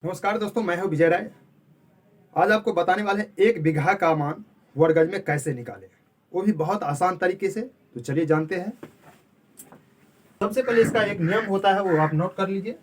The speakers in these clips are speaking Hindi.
नमस्कार दोस्तों, मैं हूं विजय राय। आज आपको बताने वाले हैं एक बीघा का मान वर्ग गज में कैसे निकालें, वो भी बहुत आसान तरीके से। तो चलिए जानते हैं। सबसे पहले इसका एक नियम होता है, वो आप नोट कर लीजिए।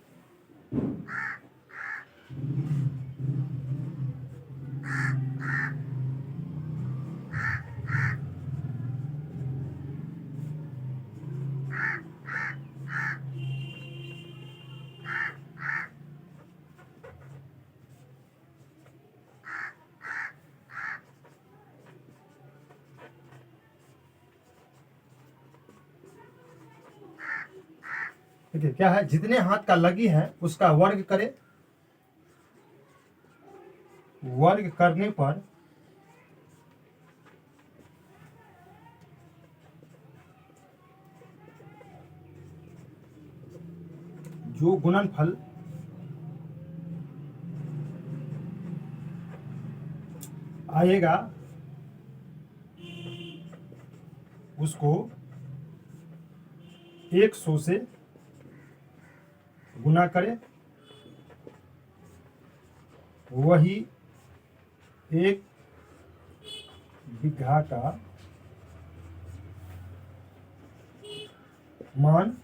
देखिए क्या है, जितने हाथ का लगी है उसका वर्ग करें। वर्ग करने पर जो गुणनफल आएगा उसको 100 से गुना करें। वही एक बीघा का मान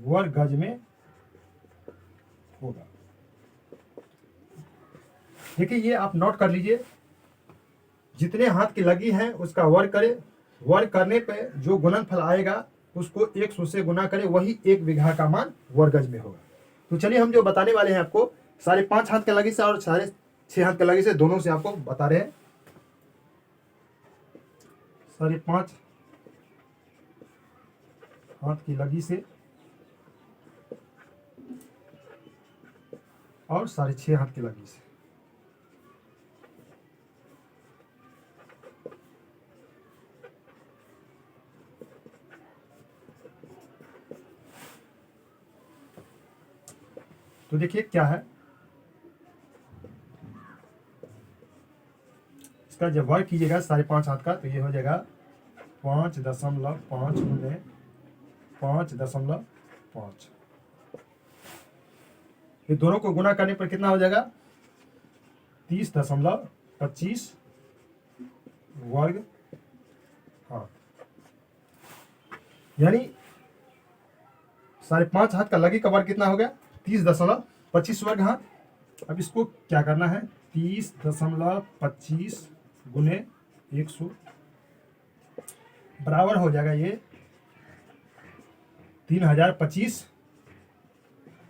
वर्ग गज में होगा। देखिए, ये आप नोट कर लीजिए। जितने हाथ की लगी है उसका वर्ग करें। वर्ग करने पे जो गुणनफल आएगा उसको 100 से गुना करें, वही एक बीघा का मान वर्ग गज में होगा। तो चलिए, हम जो बताने वाले हैं आपको 5.5 हाथ के लगी से और 6.5 हाथ के लगी से, दोनों से आपको बता रहे हैं। 5.5 हाथ की लगी से और 6.5 हाथ की लगी से। तो देखिए क्या है, इसका जब वर्ग कीजिएगा 5.5 हाथ का, तो ये हो जाएगा 5.5 गुने 5.5। ये दोनों को गुना करने पर कितना हो जाएगा? 30.25 वर्ग हाथ। यानी 5.5 हाथ का लगी का वर्ग कितना हो गया? 30.25 वर्ग हाथ। अब इसको क्या करना है? 30.25 गुने 100 बराबर हो जाएगा ये 3025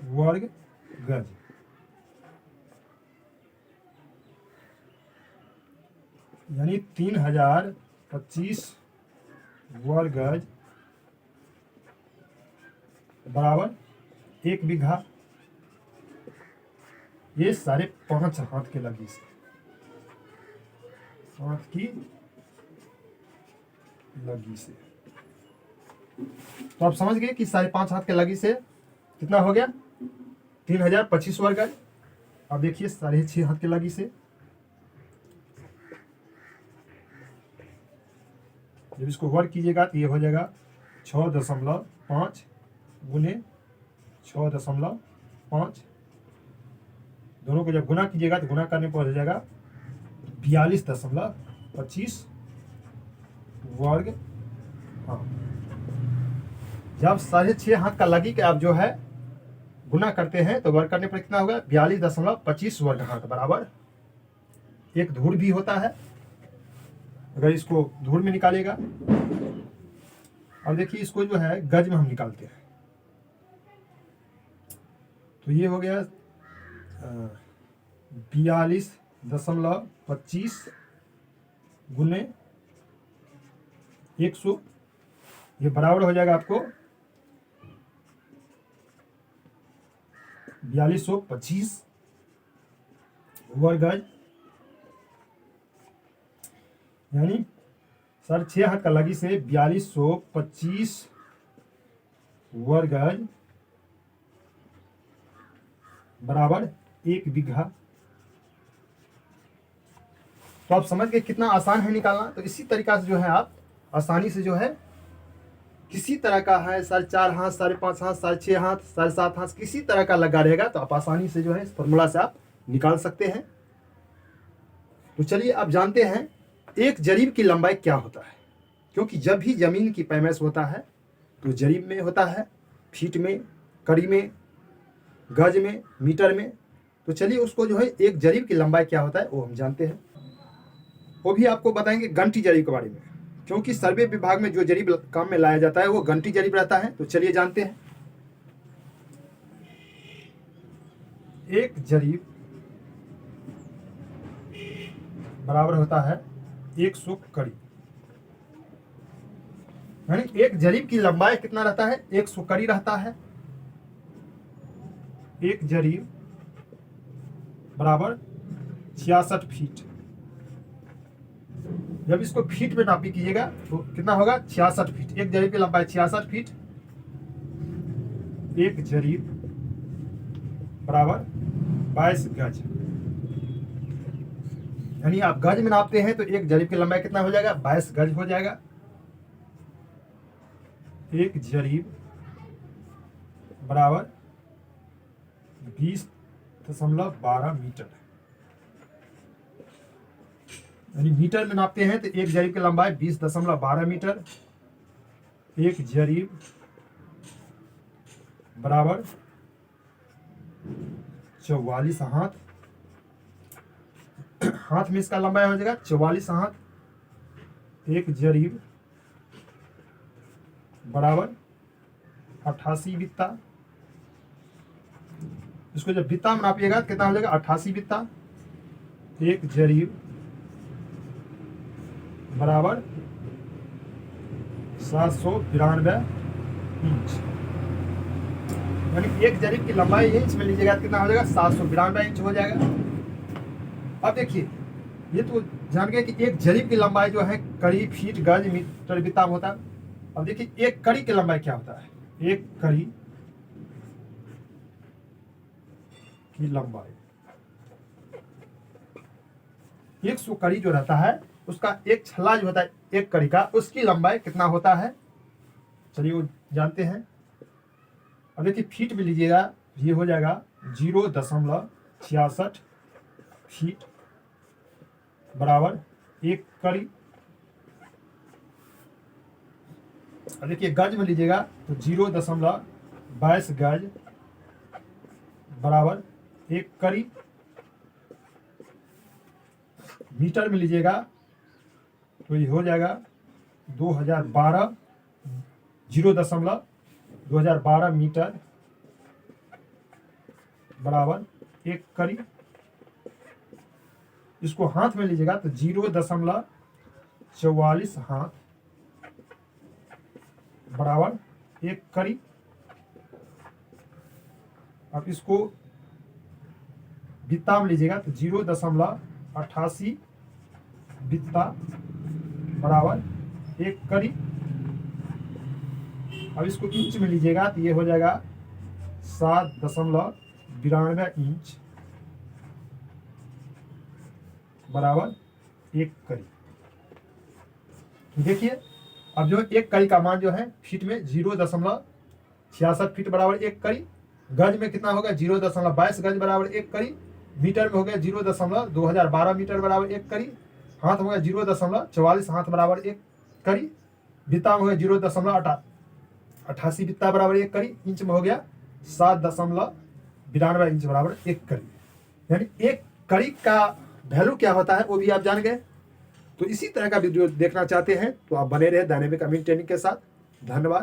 वर्ग गज। यानी 3025 वर्ग गज बराबर एक बीघा। ये 5.5 हाथ के लगी से, हाथ की लगी से। तो आप समझ गए कि 5.5 हाथ के लगी से कितना हो गया? 3025 वर्ग गज। अब देखिए 6.5 हाथ के लगी से, जब इसको वर्ग कीजिएगा तो ये हो जाएगा 6.5 गुने 6.5। दोनों को जब गुना कीजिएगा तो गुना करने पर हो जाएगा 42.25 वर्ग। हाँ, जब 6.5 हाथ का लगी के आप जो है गुना करते हैं तो वर्ग करने पर कितना होगा? 42.25 वर्ग हाथ बराबर एक धूर भी होता है। अगर इसको धूर में निकालेगा, और देखिए इसको जो है गज में हम निकालते हैं, तो ये हो गया 42.25 गुने 100। ये बराबर हो जाएगा आपको 4225 वर्ग गज। यानी 6.5 हाथ का लगी से 4225 वर्ग गज बराबर एक बीघा। तो आप समझ गए कितना आसान है निकालना। तो इसी तरीका से जो है आप आसानी से जो है किसी तरह का है, 4.5 हाथ, 5.5 हाथ, 6.5 हाथ, 7.5 हाथ, किसी तरह का लगा रहेगा तो आप आसानी से जो है इस फॉर्मूला से आप निकाल सकते हैं। तो चलिए आप जानते हैं एक जरीब की लंबाई क्या होता है, क्योंकि जब भी जमीन की पैमाइश होता है तो जरीब में होता है, फीट में, कड़ी में, गज में, मीटर में। तो चलिए उसको जो है एक जरीब की लंबाई क्या होता है वो हम जानते हैं। वो भी आपको बताएंगे घंटी जरीब के बारे में, क्योंकि सर्वे विभाग में जो जरीब काम में लाया जाता है वो घंटी जरीब रहता है। तो चलिए जानते हैं। एक जरीब बराबर होता है 100 कड़ी, यानी एक जरीब की लंबाई कितना रहता है, 100 कड़ी रहता है। एक जरीब बराबर 66 फीट। जब इसको फीट में नापी कीजिएगा तो कितना होगा, 66 फीट। एक जरीब की लंबाई 66 फीट। एक जरीब बराबर 22 गज, यानी आप गज में नापते हैं तो एक जरीब की लंबाई कितना हो जाएगा, 22 गज हो जाएगा। एक जरीब बराबर 20.12 मीटर, यानी मीटर में नापते हैं तो एक जरीब की लंबाई 20.12 मीटर। एक जरीब बराबर 44 हाथ, हाथ में इसका लंबाई हो जाएगा 44 हाथ। एक जरीब बराबर 88 बित्ता। इसको जब बित्ता में नापिएगा कितना हो जाएगा, 88 बित्ता। एक जरीब बराबर 792 इंच, यानी एक जरीब की लंबाई इंच में लीजिएगा कितना हो जाएगा, 792 इंच हो जाएगा। अब देखिए ये तो जान गए कि एक जरीब की लंबाई जो है कड़ी, फीट, गज, मीटर, बित्ता होता है। अब देखिए एक कड़ी की लंबाई क्या होता है, एक कड़ी की लंबाई 100 कड़ी जो रहता है उसका एक छल्ला जो होता है एक कड़ी का, उसकी लंबाई कितना होता है, चलिए वो जानते हैं। अब देखिए फीट में लीजिएगा, ये हो जाएगा 0.66 फीट बराबर एक कड़ी। अब देखिए गज में लीजिएगा तो 0.22 गज बराबर एक कड़ी। मीटर में लीजिएगा तो ये हो जाएगा 2012 0.2012 मीटर बराबर एक कड़ी। इसको हाथ में लीजिएगा तो 0.44 हाथ बराबर एक कड़ी। अब इसको बित्ता में लीजिएगा तो 0.88 बित्ता बराबर एक कड़ी। अब इसको इंच में लीजिएगा तो ये हो जाएगा 7.92 इंच बराबर एक कड़ी। देखिए अब जो एक कड़ी का मान जो है फीट में 0.66 फीट बराबर एक कड़ी, गज में कितना होगा 0.22 गज बराबर एक कड़ी, मीटर में हो गया 0.2012 मीटर बराबर एक कड़ी, हाथ हो गया 0.44 हाथ बराबर एक कड़ी, बित्ता में हो गया 0.88 बित्ता बराबर एक कड़ी, इंच में हो गया 7.92 इंच बराबर एक कड़ी। यानी एक कड़ी का वैल्यू क्या होता है वो भी आप जान गए। तो इसी तरह का वीडियो देखना चाहते हैं तो आप बने रहे डायनेमिक अमीन ट्रेनिंग के साथ। धन्यवाद।